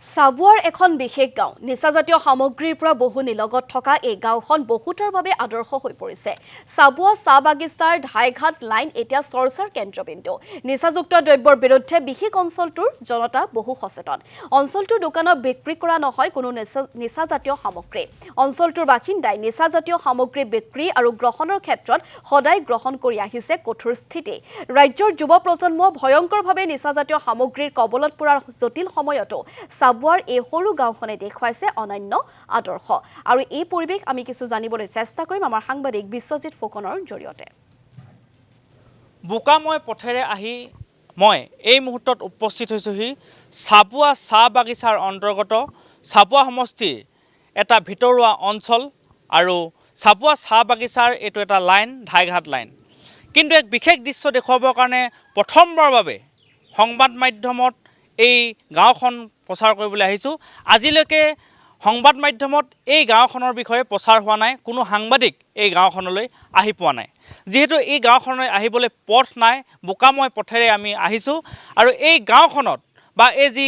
চাবুৱাৰ এখন বিশেষ গাঁও নিচাজাতীয় সামগ্ৰীৰ পৰা বহু নিলগত থকা এই গাঁওখন বহুতৰ বাবে আদৰ্শ হৈ পৰিছে। চাবুৱা চাহ বাগিচাৰ ঢাইঘাট লাইন এতিয়া চৰ্চাৰ কেন্দ্ৰবিন্দু। নিচাযুক্ত দ্ৰব্যৰ বিৰুদ্ধে বিশেষ অঞ্চলটোৰ জনতা বহু সচেতন। অঞ্চলটোৰ দোকানত বিক্ৰী কৰা নহয় কোনো নিচাজাতীয় সামগ্ৰী। অঞ্চলটোৰ বাসিন্দাই নিচাজাতীয় সামগ্ৰী বিক্ৰী আৰু গ্ৰহণৰ ক্ষেত্ৰত সদায় গ্ৰহণ কৰি আহিছে কঠোৰ স্থিতি। ৰাজ্যৰ যুৱ প্ৰজন্ম ভয়ংকৰভাৱে নিচাজাতীয় সামগ্ৰীৰ কবলত পৰাৰ জটিল সময়তো চাবুৱাৰ এই সৰু গাঁওখনে দেখুৱাইছে অনন্য আদৰ্শ। আৰু এই পৰিৱেশ আমি কিছু জানিবলৈ চেষ্টা কৰিম আমাৰ সাংবাদিক বিশ্বজিৎ ফুকনৰ জৰিয়তে। বোকাময় পথেৰে আহি মই এই মুহূৰ্তত উপস্থিত হৈছোহি চাবুৱা চাহ বাগিচাৰ অন্তৰ্গত চাবুৱা সমষ্টিৰ এটা ভিতৰুৱা অঞ্চল আৰু চাবুৱা চাহ বাগিচাৰ এইটো এটা লাইন ঢাইঘাট লাইন। কিন্তু এক বিশেষ দৃশ্য দেখুৱাবৰ কাৰণে প্ৰথমবাৰৰ বাবে সংবাদ মাধ্যমত এই গাঁওখন প্ৰচাৰ কৰিবলৈ আহিছোঁ। আজিলৈকে সংবাদ মাধ্যমত এই গাঁওখনৰ বিষয়ে প্ৰচাৰ হোৱা নাই, কোনো সাংবাদিক এই গাঁওখনলৈ আহি পোৱা নাই। যিহেতু এই গাঁওখনলৈ আহিবলৈ পথ নাই, বোকাময় পথেৰে আমি আহিছোঁ আৰু এই গাঁওখনত বা এই যি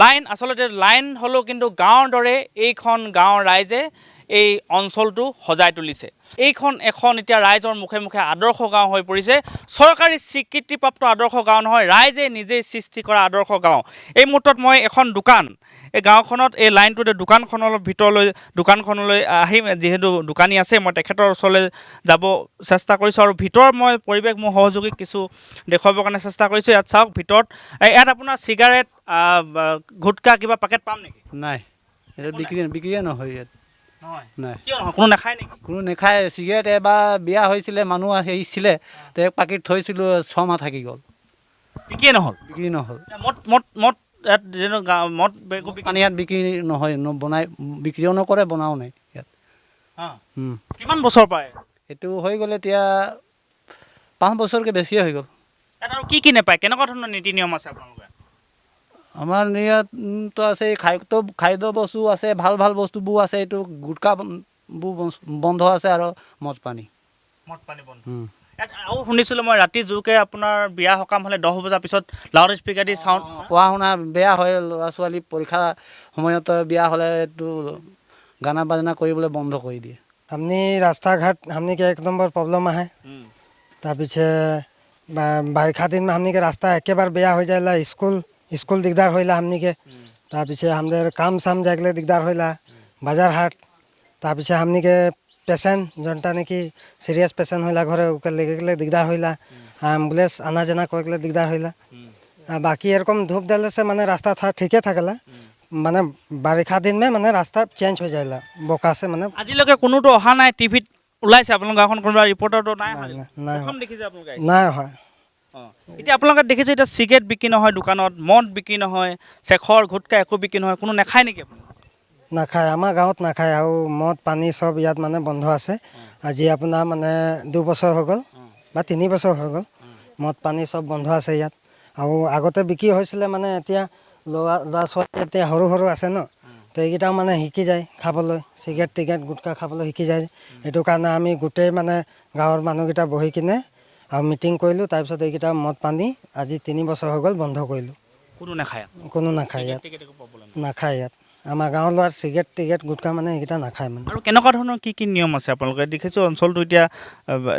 লাইন আচলতে লাইন হ'লেও কিন্তু গাঁৱৰ দৰে এইখন গাঁৱৰ ৰাইজে এই অঞ্চলটো সজাই তুলিছে। এইখন এখন এতিয়া ৰাইজৰ মুখে মুখে আদৰ্শ গাঁও হৈ পৰিছে। চৰকাৰী স্বীকৃতিপ্ৰাপ্ত আদৰ্শ গাঁও নহয়, ৰাইজে নিজেই সৃষ্টি কৰা আদৰ্শ গাঁও। এই মুহূৰ্তত মই এখন দোকান এই গাঁওখনত এই লাইনটোতে দোকানখনৰ ভিতৰলৈ দোকানখনলৈ আহিম। যিহেতু দোকানী আছে মই তেখেতৰ ওচৰলৈ যাব চেষ্টা কৰিছোঁ আৰু ভিতৰৰ মই পৰিৱেশ মোৰ সহযোগীক কিছু দেখুৱাবৰ কাৰণে চেষ্টা কৰিছোঁ। ইয়াত চাওক ভিতৰত ইয়াত আপোনাৰ চিগাৰেট গুটকা কিবা পেকেট পাম নেকি? নাই, এটা বিক্ৰীয়ে নহয় ইয়াত। নাই, কোনো নাখায় নেকি? কোনো নাখায়। চিগাৰেট এবাৰ বিয়া হৈছিলে, মানুহ আহিছিলে, এক পাকেট থৈছিলোঁ, 6 মাহ থাকি গ'ল, বিক্ৰীয়ে নহ'ল। বিক্ৰী নহ'ল। মদ ইয়াত যেনে মদ পানী ইয়াত বিক্ৰী নহয়, বনাই বিক্ৰীও নকৰে, বনাও নাই ইয়াত। কিমান বছৰ পায়? এইটো হৈ গ'ল এতিয়া 5 বছৰকৈ বেছিয়ে হৈ গ'ল। ইয়াত আৰু কি নেপায়? কেনেকুৱা ধৰণৰ নীতি নিয়ম আছে আপোনালোকৰ? আমাৰ ইয়াততো আছে খাদ্য বস্তু আছে, ভাল ভাল বস্তুবোৰ আছে। এইটো গুটখাবোৰ বন্ধ আছে আৰু মদ পানী বন্ধ। ইয়াত আৰু শুনিছিলোঁ মই ৰাতি জোৰকৈ আপোনাৰ বিয়া সকাম হ'লে 10 বজাৰ পিছত লাউড স্পীকাৰ দি চাউণ্ড। পঢ়া শুনা বেয়া হয়, ল'ৰা ছোৱালী পৰীক্ষা সময়ত বিয়া হ'লে এইটো গানা বাজনা কৰিবলৈ বন্ধ কৰি দিয়ে। हमने रास्ता घाट हमने के 1 नंबर प्रॉब्लम है। तार पीछे बारिखा दिन में हमने के रास्ता एक बार बेया हो जाएला, स्कूल दिकदार होइला हमने के। तार पीछे हमদের काम साम जागले दिकदार होइला, बाजार हाट। तार पीछे हमने के पेशेंट जनता ने कि सीरियस पेशेंट होइला घरे ओके लेके गले दिकदार होइला, एम्बुलेंस आना जाना करले दिकदार होइला। बाकी एरकम धूप देले से माने रास्ता था ठीके थाकेला, মানে বাৰিষা দিন মানে ৰাস্তা চেঞ্জ হৈ যায়লা বোকা আছে। মানে আজিলৈকে কোনোটো অহা নাই, টিভিত ওলাইছে আপোনালোকৰ গাঁওখন কোনোবা ৰিপৰ্টাৰটো নাই? প্ৰথম দেখিছে আপোনালোকে? নাই হয়। এতিয়া আপোনালোকে দেখিছে এতিয়া চিগাৰেট বিক্ৰী নহয় দোকানত, মদ বিক্ৰী নহয়, চেখৰ গুটকা একো বিক্ৰী নহয়, কোনো নাখায় নেকি? নাখায়, আমাৰ গাঁৱত নাখায়। আৰু মদ পানী চব ইয়াত মানে বন্ধ আছে। আজি আপোনাৰ মানে 2 বছৰ হৈ গ'ল বা 3 বছৰ হৈ গ'ল, মদ পানী চব বন্ধ আছে ইয়াত। আৰু আগতে বিক্ৰী হৈছিলে, মানে এতিয়া ল'ৰা ছোৱালী এতিয়া সৰু সৰু আছে ন, তো এইকেইটাও মানে শিকি যায় খাবলৈ, চিগাৰেট টিগাৰেট গুটকা খাবলৈ শিকি যায়। সেইটো কাৰণে আমি গোটেই মানে গাঁৱৰ মানুহকেইটা বহি কিনে আৰু মিটিং কৰিলোঁ। তাৰপিছত এইকেইটা মদ পানী আজি 3 বছৰ হৈ গ'ল বন্ধ কৰিলোঁ। কোনো নাখায়? কোনো নাখায় ইয়াত, নাখায় ইয়াত। আমাৰ গাঁৱৰ ল'ৰা চিগাৰেট টিগাৰেট গুটকা মানে এইকেইটা নাখায় মানে। আৰু কেনেকুৱা ধৰণৰ কি নিয়ম আছে আপোনালোকে দেখিছোঁ? অঞ্চলটো এতিয়া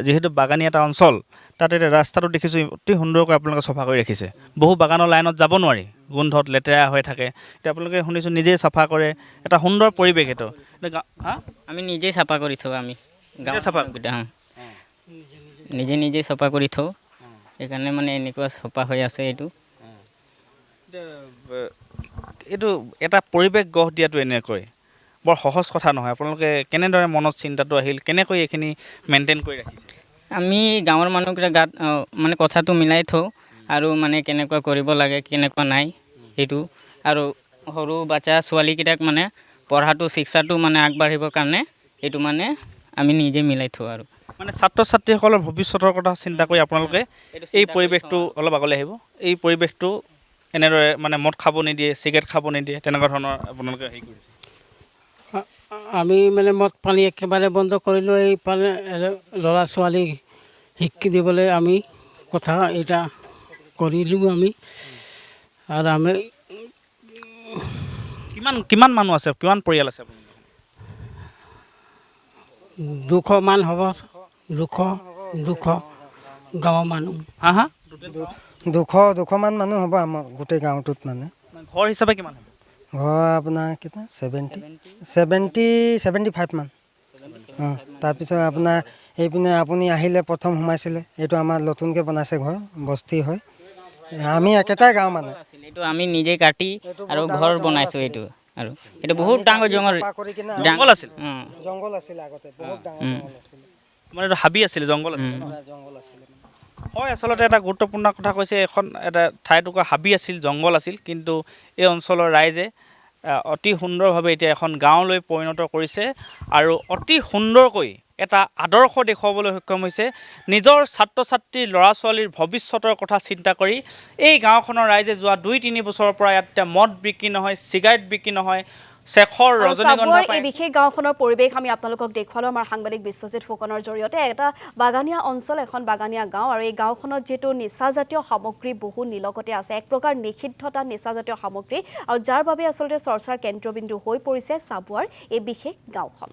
যিহেতু বাগানী এটা অঞ্চল, তাতে এতিয়া ৰাস্তাটো দেখিছোঁ অতি সুন্দৰকৈ আপোনালোকে চাফা কৰি ৰাখিছে। বহু বাগানৰ লাইনত যাব নোৱাৰি, গোন্ধত লেতেৰা হৈ থাকে। এতিয়া আপোনালোকে শুনিছোঁ নিজেই চাফা কৰে, এটা সুন্দৰ পৰিৱেশ এইটো। আমি নিজেই চাফা কৰি থওঁ, আমি গাঁৱৰ চাফা নিজে চাফা কৰি থওঁ, সেইকাৰণে মানে এনেকুৱা চাফা হৈ আছে। এইটো এটা পৰিৱেশ গঢ় দিয়াটো এনেকৈ বৰ সহজ কথা নহয়। আপোনালোকে কেনেদৰে মনত চিন্তাটো আহিল, কেনেকৈ এইখিনি মেইনটেইন কৰি ৰাখিছে? আমি গাঁৱৰ মানুহকেইটা গাত মানে কথাটো মিলাই থওঁ আৰু মানে কেনেকুৱা কৰিব লাগে কেনেকুৱা নাই সেইটো। আৰু সৰু বাচ্চা ছোৱালীকেইটাক মানে পঢ়াটো শিক্ষাটো মানে আগবাঢ়িবৰ কাৰণে এইটো মানে আমি নিজে মিলাই থওঁ। আৰু মানে ছাত্ৰ ছাত্ৰীসকলৰ ভৱিষ্যতৰ কথা চিন্তা কৰি আপোনালোকে এই পৰিৱেশটো অলপ আগলৈ আহিব, এই পৰিৱেশটো এনেদৰে মানে মদ খাব নিদিয়ে, চিগাৰেট খাব নিদিয়ে, তেনেকুৱা ধৰণৰ আপোনালোকে হেৰি কৰিছে? আমি মানে মদ পানী একেবাৰে বন্ধ কৰিলোঁ। এই পানী ল'ৰা ছোৱালীক শিক্ষা দিবলৈ আমি কথা এটা কৰিলোঁ আমি। আৰু আমি কিমান মানুহ আছে, কিমান পৰিয়াল আছে আপোনালোকৰ? 200 মান হ'ব, 200 গাঁৱৰ মানুহ। হা হা 200 মান মানুহ হ'ব আমাৰ গোটেই গাঁৱটোত মানে। ঘৰ হিচাপে কিমান হ'ব? ঘৰ আপোনাৰ কিমান 75 মান। অঁ, তাৰপিছত আপোনাৰ এইপিনে আপুনি আহিলে প্ৰথম সোমাইছিলে, এইটো আমাৰ নতুনকৈ বনাইছে ঘৰ, বস্তি হয়। আমি একেটাই গাঁও মানে। এইটো আমি নিজে কাটি আৰু ঘৰ বনাইছোঁ এইটো। আৰু এইটো বহুত ডাঙৰ জংঘল জংঘল আছিল জংঘল আছিলে আগতে, বহুত ডাঙৰ জংঘল আছিলে। মানে এইটো হাবি আছিলে, জংঘল আছিলে ন? জংঘল আছিলে। হয়, আচলতে এটা গুৰুত্বপূৰ্ণ কথা কৈছে, এটা ঠাইটুকুৰা হাবি আছিল, জংঘল আছিল, কিন্তু এই অঞ্চলৰ ৰাইজে অতি সুন্দৰভাৱে এতিয়া এখন গাঁৱলৈ পৰিণত কৰিছে আৰু অতি সুন্দৰকৈ এটা আদৰ্শ দেখুৱাবলৈ সক্ষম হৈছে। নিজৰ ছাত্ৰ ছাত্ৰীৰ ল'ৰা ছোৱালীৰ ভৱিষ্যতৰ কথা চিন্তা কৰি এই গাঁওখনৰ ৰাইজে যোৱা 2-3 বছৰৰ পৰা ইয়াত এতিয়া মদ বিক্ৰী নহয়, চিগাৰেট বিক্ৰী নহয়, শেখৰ আৰু ৰজনীগন্ধা চাবুৱাৰ এই পায়। বিশেষ গাঁওখনৰ পৰিৱেশ আমি আপোনালোকক দেখুৱালোঁ আমাৰ সাংবাদিক বিশ্বজিৎ ফুকনৰ জৰিয়তে। এটা বাগানীয়া অঞ্চল, এখন বাগানীয়া গাঁও, আৰু এই গাঁওখনত যিহেতু নিচাজাতীয় সামগ্ৰী বহু নিলগতে আছে, এক প্ৰকাৰ নিষিদ্ধতা নিচাজাতীয় সামগ্ৰী, আৰু যাৰ বাবে আচলতে চৰ্চাৰ কেন্দ্ৰবিন্দু হৈ পৰিছে চাবুৱাৰ এই বিশেষ গাঁওখন।